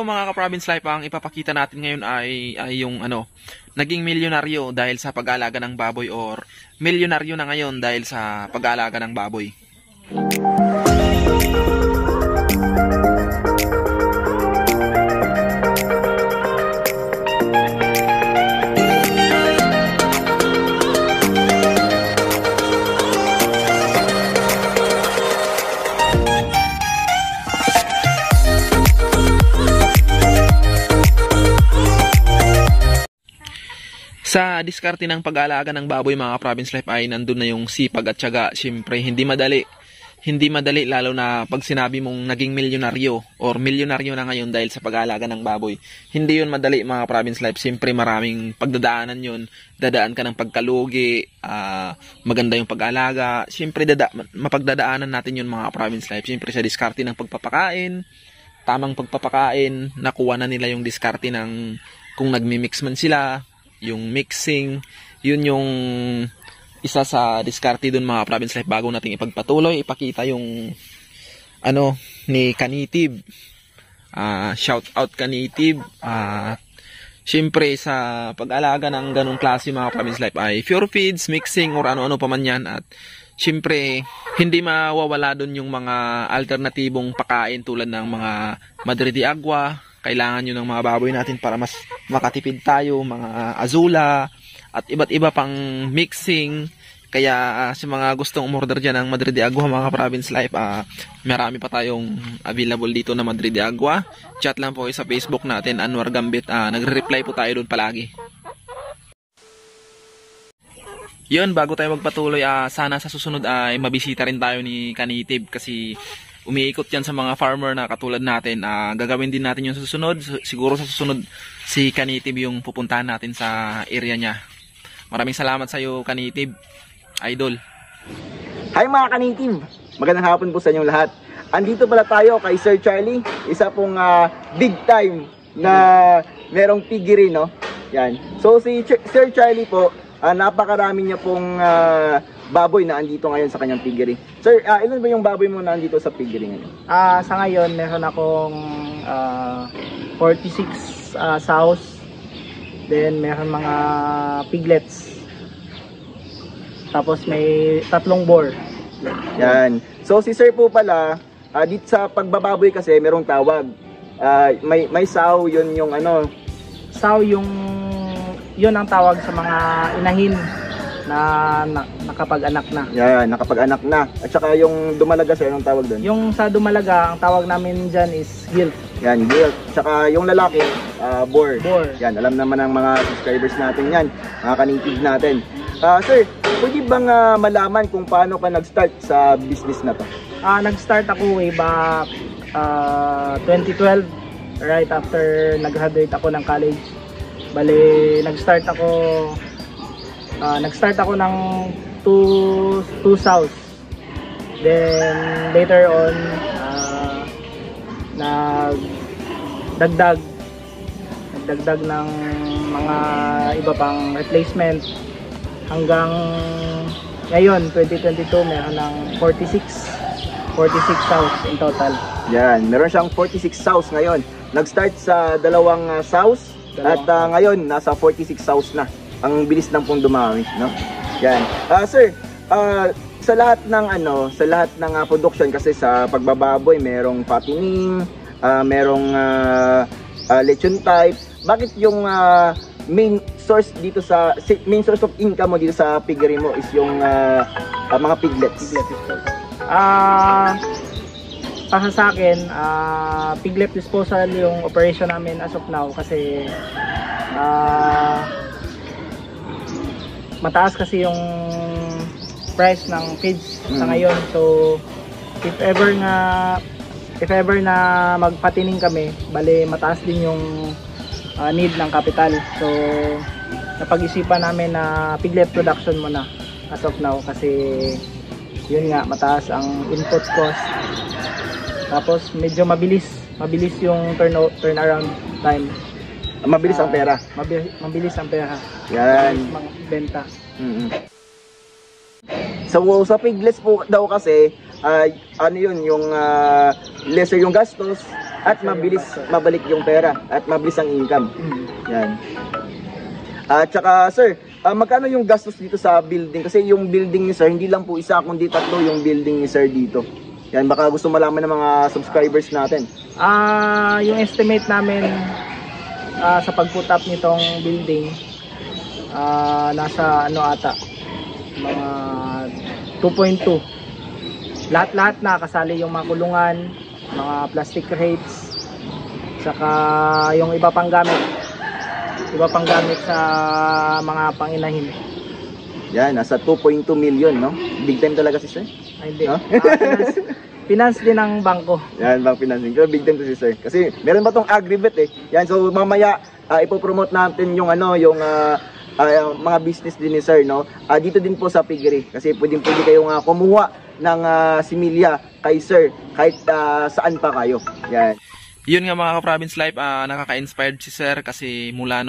mga ka-province life, ang ipapakita natin ngayon ay yung naging milyonaryo dahil sa pag-aalaga ng baboy or milyonaryo na ngayon dahil sa pag-aalaga ng baboy. Sa diskarte ng pag-aalaga ng baboy mga province life ay nandun na yung sipag at syaga. Siyempre hindi madali lalo na pag sinabi mong naging milyonaryo or milyonaryo na ngayon dahil sa pag-aalaga ng baboy. Hindi yun madali mga province life. Siyempre maraming pagdadaanan yun. Dadaan ka ng pagkalugi, maganda yung pag-aalaga. Siyempre mapagdadaanan natin yun mga province life. Siyempre sa diskarte ng pagpapakain, tamang pagpapakain, nakuha na nila yung diskarte ng kung nagmi-mix man sila. Yung mixing, yun yung isa sa diskarte dun mga province life. Bago nating ipagpatuloy, ipakita yung ni Kanitib. Shout out Kanitib. Siyempre sa pag-alaga ng ganong klase mga province life ay pure feeds, mixing or ano-ano pa man yan. At siyempre hindi mawawala dun yung mga alternatibong pakain tulad ng mga Madre de Agua. Kailangan nyo ng mga baboy natin para mas makatipid tayo, mga azula at iba't iba pang mixing. Kaya sa mga gustong umorder dyan ng Madre de Agua mga province life, marami pa tayong available dito na Madre de Agua. Chat lang po sa Facebook natin, Anwar Gambit. Nagre-reply po tayo doon palagi. Yun, bago tayo magpatuloy, sana sa susunod ay mabisita rin tayo ni Kanitib kasi umiikot yan sa mga farmer na katulad natin. Gagawin din natin yung susunod. Siguro sa susunod si Kanitib yung pupuntahan natin sa area niya. Maraming salamat sa iyo Kanitib, idol. Hi mga Kanitib, magandang hapon po sa inyong lahat. Andito pala tayo kay Sir Charlie, isa pong big time na merong piggery, no? Yan. So si Sir Charlie po, napakarami niya pong baboy na andito ngayon sa kanyang piggery. Sir, ilan ba yung baboy mo na andito sa piggery ngayon? Sa ngayon, meron akong 46 sows. Then, meron mga piglets. Tapos, may 3 boar. Yan. So, si Sir po pala, dito sa pagbababoy kasi, merong tawag. May sow, yun yung Sow, yun ang tawag sa mga inahin na nakapag-anak na. Yan, nakapag-anak na. At saka yung dumalaga, sir, anong tawag doon? Yung sa dumalaga, ang tawag namin dyan is gilt. Yan, gilt. At saka yung lalaki, boar. Boar. Yan, alam naman ng mga subscribers natin yan, mga Kanitib natin. Sir, pwede bang malaman kung paano ka nag-start sa business na to? Nag-start ako way back 2012, right after nag-graduate ako ng college. Bale, nag-start ako ng 2 sows. Then later on nagdagdag ng mga iba pang replacement hanggang ngayon 2022 meron ng 46 sows in total. Yan, meron siyang 46 sows ngayon. Nag-start sa 2 sows at ngayon nasa 46 sows na. Ang bilis lang pong dumami, no? Yan. Sir, sa lahat ng production kasi sa pagbababoy, merong fattening, merong lechon type. Bakit yung main source of income mo dito sa piggery mo is yung mga piglets? Para sa akin, piglet disposal yung operation namin as of now kasi mataas kasi yung price ng feeds sa ngayon. So if ever na magpatining kami, bale mataas din yung need ng capital. So napag-isipan namin na piglet production muna as of now kasi yun nga, mataas ang input cost. Tapos medyo mabilis yung turnaround time. Mabilis ang pera. Mabilis ang pera. Yan. Benta. So sa piglets po daw kasi, yung lesser yung gastos, at mabilis mabalik yung pera at mabilis ang income. Yan. At saka sir, magkano yung gastos dito sa building? Kasi yung building ni sir, hindi lang po isa kundi 3 yung building ni sir dito. Yan, baka gusto malaman ng mga subscribers natin. Yung estimate namin sa pag-put up nitong building, nasa ano ata, mga 2.2. Lahat-lahat na kasali yung mga kulungan, mga plastic crates, saka yung iba pang gamit sa mga panginahin. Yan, nasa 2.2 million, no? Big time talaga si sir. Ay, hindi. Huh? Finance din ng bangko. Yan, bank financing. Pero big time to si sir. Kasi meron pa tong Agribet eh. Yan, so mamaya ipopromote natin yung mga business din ni sir, no? Dito din po sa piggery. Kasi pwede kayong kumuha ng similya kay sir kahit saan pa kayo. Yan. Yun nga mga ka-province life, nakaka-inspired si sir kasi mula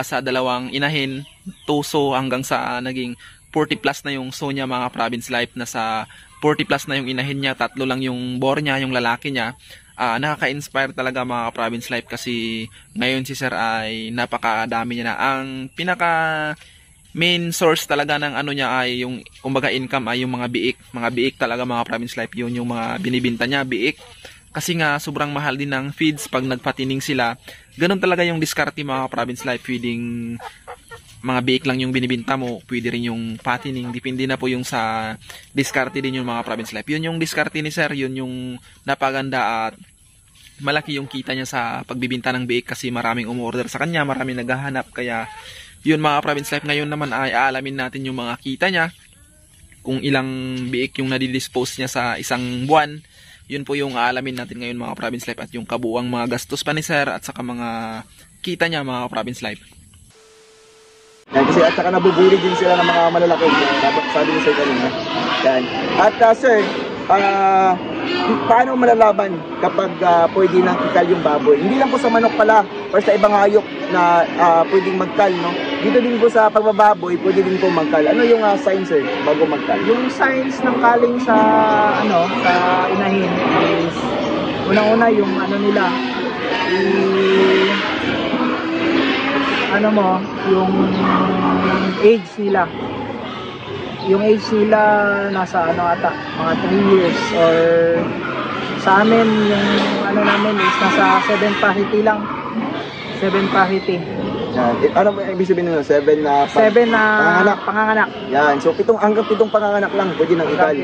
sa 2 inahin, tuso hanggang sa naging 40 plus na yung so niya mga province life, na sa 40 plus na yung inahin niya, 3 lang yung bore niya, yung lalaki niya. Nakaka-inspire talaga mga province life kasi ngayon si sir ay napakadami niya na. Ang pinaka main source talaga ng ano niya ay yung kumbaga income ay yung mga biik talaga mga province life. Yun yung mga binibinta niya, biik. Kasi nga sobrang mahal din ng feeds pag nagpatining sila. Ganun talaga yung diskarte mga province life. Pwedeng mga biik lang yung binibinta mo, pwede rin yung patining. Depende na po yung sa diskarte din yung mga province life. Yun yung diskarte ni sir, yun yung napaganda at malaki yung kita niya sa pagbibinta ng biik kasi maraming umorder sa kanya, maraming naghahanap. Kaya yun mga province life, ngayon naman ay aalamin natin yung mga kita niya, kung ilang biik yung nadidispose niya sa isang buwan. Yun po yung aalamin natin ngayon mga province life, at yung kabuuang mga gastos pa ni sir at saka mga kita niya mga province life. Yan, kasi at saka nabubuli din sila ng mga malalaki. Sabi ni sir kanina. Yan. At sir, paano malalaman kapag pwede nang ikal yung baboy? Hindi lang po sa manok pala or sa ibang hayop na pwedeng magkal, no? Dito din po sa pagbababoy, pwede din po magkal. Ano yung sign sir bago magkal? Yung signs ng kaling sa sa inahin is unang-una yung nila, yung age nila. Yung age nila nasa ata, mga 3 years, or sa amin yung namin is nasa 7 parity lang. 7 parity. Yan. Ano mo ibig sabihin nila? 7 na panganganak. Yan. So hanggang 7 panganganak lang pwede nang ikal.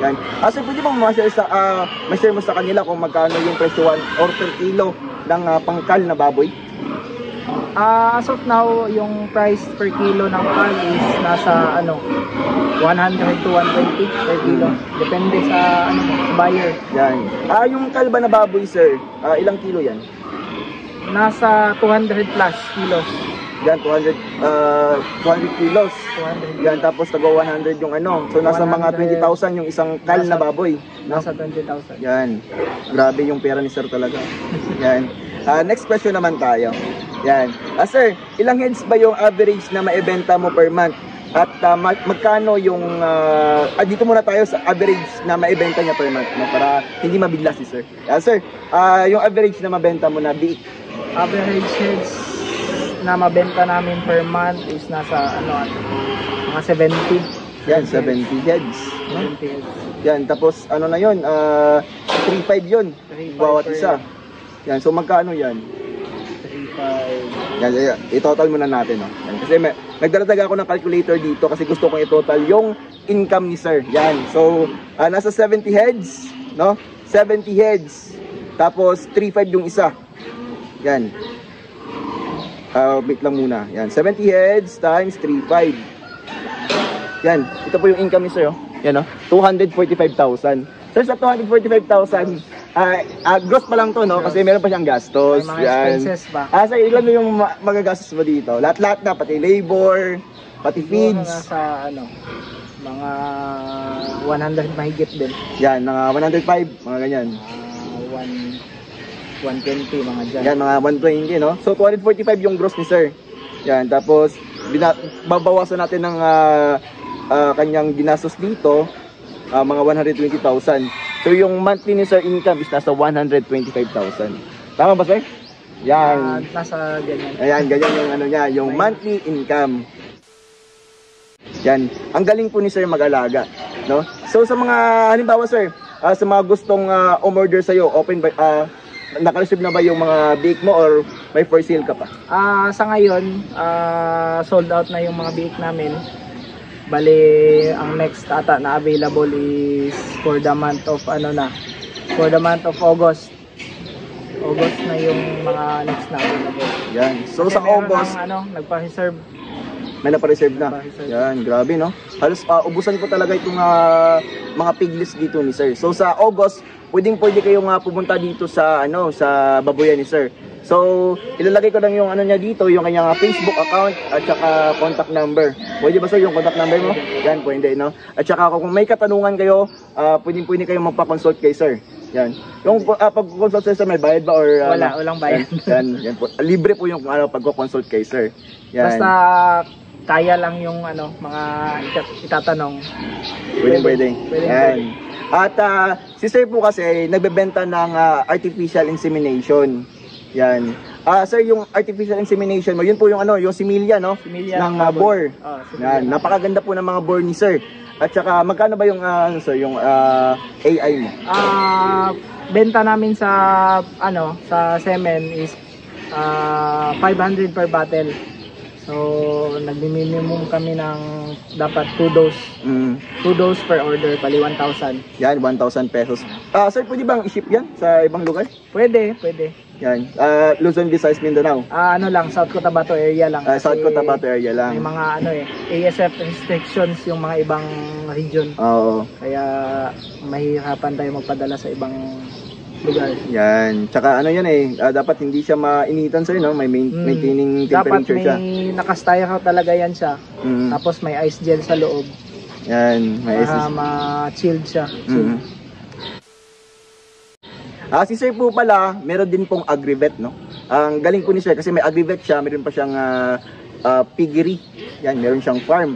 Yan. Sir, pwede bang ma-share mo sa kanila kung magkano yung presyo or per kilo ng pangkal na baboy? As of now, yung price per kilo ng kal is nasa 100 to 120 per kilo. Depende sa buyer. Yan. Yung kalba na baboy sir, ilang kilo yan? Nasa 200 plus kilos. Yan, 200 kilos. 200. Yan, tapos tago 100 yung So nasa 100, mga 20,000 yung isang kal na baboy. Nasa 20,000. Yan. Grabe yung pera ni sir talaga. Yan. Next question naman tayo. Yan. Sir, ilang heads ba yung average na maibenta mo per month? At magkano yung dito muna tayo sa average na maibenta niya per month, no? Para hindi mabigla si sir. Sir, yung average na mabenta mo na biik. Average heads na mabenta namin per month is nasa mga 70. Yan, 70 heads. 70 heads. Yan, tapos na yun, 3.5 yun. 3.5 bawat isa. Yan, so magkano yan? 3.5. Yan, i-total muna natin, no? Yan, kasi nagdaradag ako ng calculator dito kasi gusto kong i-total yung income ni sir. Yan, so nasa 70 heads, no? 70 heads. Tapos 3.5 yung isa. Yan. Wait lang muna. Yan, 70 heads times 3.5. Yan, ito po yung income ni sir, oh. Yan, oh, 245,000. Sir, sa 245,000, gross pa lang to, no? Kasi meron pa siyang gastos. May mga expenses pa. Sir, ilan yung magagastos mo dito? Lahat-lahat na, pati labor, pati feeds. Nasa mga 100 mahigit din. Yan, mga 105, mga ganyan. 120, mga dyan. Yan, mga 120, no? So, 245 yung gross ni sir. Yan, tapos, babawasan natin ng kanyang ginastos dito, mga 120,000. So yung monthly ni sir income is nasa 125,000. Tama ba sir? Yan. Nasa ganyan. Ayan, ganyan yung ano niya, yung monthly income. Yan. Ang galing po ni sir mag-alaga, no? So sa mga halimbawa sir, sa mga gustong umorder sa iyo, open ba naka-receive na ba yung mga bake mo or may for sale ka pa? Sa ngayon, sold out na yung mga bake namin. Bali, ang next ata na available is for the month of for the month of August. August na yung mga next na available. Yan. So Kasi sa August, nagpa-reserve. may napareserve na. Napa-reserve. Yan, grabe no. Halos ubusan ko talaga itong mga piglets dito ni sir. So sa August, pwede kayong pumunta dito sa sa baboyan ni sir. So ilalagay ko lang yung niya dito, yung kanyang Facebook account at saka contact number. Pwede ba sir yung contact number mo? Yan, pwede no. At saka kung may katanungan kayo, pwede kayong magpa-consult kay sir. Yan. Yung pag-consult sir, may bayad ba or Walang bayad. Yan po. Libre po yung pag-consult kay sir. Yan. Basta kaya lang yung mga itatanong. Pwede. Yan. At si sir po kasi nagbebenta ng artificial insemination. Yan. Sir, yung artificial insemination mo, yun po yung yung similya, no? Similya ng bore. Yan. Napakaganda po ng mga bore ni sir. At saka magkano ba yung sir, yung AI mo? Benta namin sa sa semen is 500 per bottle. So nagmi-minimum kami ng dapat 2 dose. 2 dose per order, bali 1,000. Yan, 1,000 pesos. Sir, pwede bang i-ship yan sa ibang lugar? Pwede. Yan. Luzon, Visayas, Mindanao. Lang, South Cotabato area lang. South Cotabato area lang. May mga ASF restrictions yung mga ibang region. Oo. Kaya mahihirapan tayo magpadala sa ibang lugar. Yan. Tsaka yan dapat hindi siya mainitan sir, no? May maintaining temperature siya. Dapat may naka-styro talaga yan siya. Tapos may ice gel sa loob. Yan. May ice Para ma-chilled siya. Si sir po pala, meron din pong agrivet, no? Ang galing po ni sir kasi may agrivet siya, meron pa siyang piggery. Yan, meron siyang farm.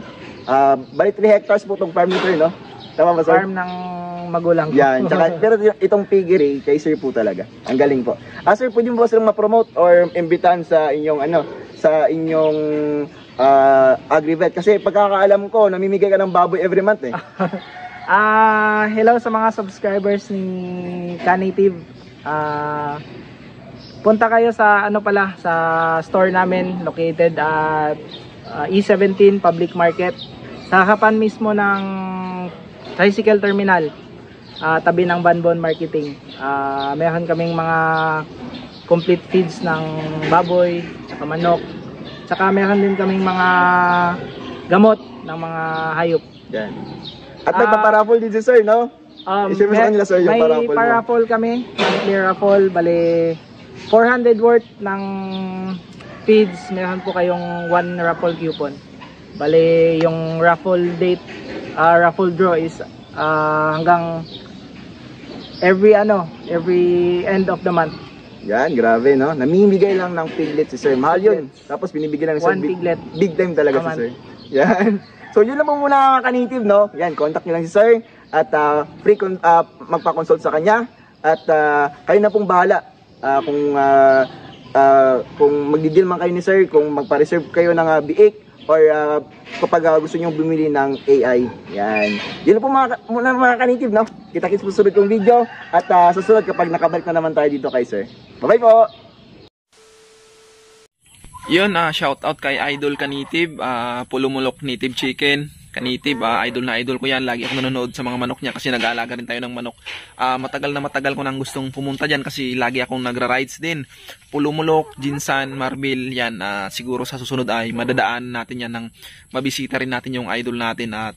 Bali 3 hectares po itong farm ni sir, no? Tama ba sir? Farm ng magulang ko. Yan, pero itong piggery kay sir po talaga. Ang galing po. Sir, pwede mo ba silang ma-promote or imbitahan sa inyong sa inyong agrivet? Kasi pagkakaalam ko, namimigay ka ng baboy every month eh. Hello sa mga subscribers ni Canative. Punta kayo sa sa store namin located at E17 Public Market. Sa harapan mismo ng tricycle terminal. Tabi ng Banbon Marketing. Meron kaming mga complete feeds ng baboy, tsaka manok. Tsaka meron din kaming mga gamot ng mga hayop. Yan. At may paparaffle din si sir, no? I-share mo sa kanila sir yung may paraffle kami. Monthly raffle. Bali 400 worth ng feeds. Meron po kayong 1 raffle coupon. Bali yung raffle date, raffle draw is hanggang every end of the month. Yan, grabe no. Namimigay lang ng piglet si sir. Mahal yun. Tapos binibigyan lang ni sir. 1 piglet. Big time talaga si sir. Yan. So yun lang po muna ka-native, no? Yan, contact nyo lang si sir. At free magpa-consult sa kanya. At kayo na pong bahala. Kung magdi-deal man kayo ni sir, kung magpa-reserve kayo ng biik, or kapag gusto nyo bumili ng AI. Yan. Yun lang po mga ka-native, no? Kita-kits po sunod kong video. At susunod kapag nakabalik na naman tayo dito kay sir. Bye-bye po! Yun, shout out kay Idol Canative, Pulumulok Native Chicken. Canative, idol na idol ko yan. Lagi ako nanonood sa mga manok niya kasi nag-aalaga rin tayo ng manok. Matagal ko nang gustong pumunta dyan kasi lagi akong nagra-rides din. Pulumulok, Jinsan, Marbil, yan. Siguro sa susunod ay madadaan natin yan ng mabisita rin natin yung idol natin at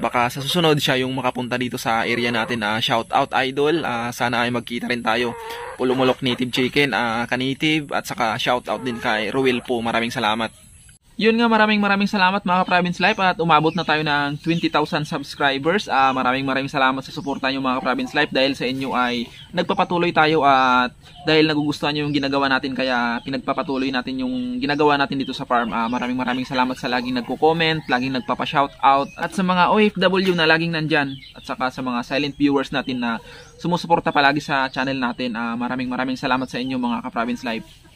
baka sa susunod siya yung makapunta dito sa area natin. Shout out idol, sana ay magkita rin tayo. Pulumulok Native Chicken, Canative, at saka shout out din kay Ruel po. Maraming salamat. Yun nga, maraming salamat mga ka-Province Life at umabot na tayo ng 20,000 subscribers. Maraming salamat sa suporta nyo mga ka-Province Life, dahil sa inyo ay nagpapatuloy tayo at dahil nagugustuhan nyo yung ginagawa natin, kaya pinagpapatuloy natin yung ginagawa natin dito sa farm. Maraming salamat sa laging nagko-comment, laging nagpapa-shoutout, at sa mga OFW na laging nandyan, at saka sa mga silent viewers natin na sumusuporta palagi sa channel natin. Maraming salamat sa inyo mga ka-Province Life.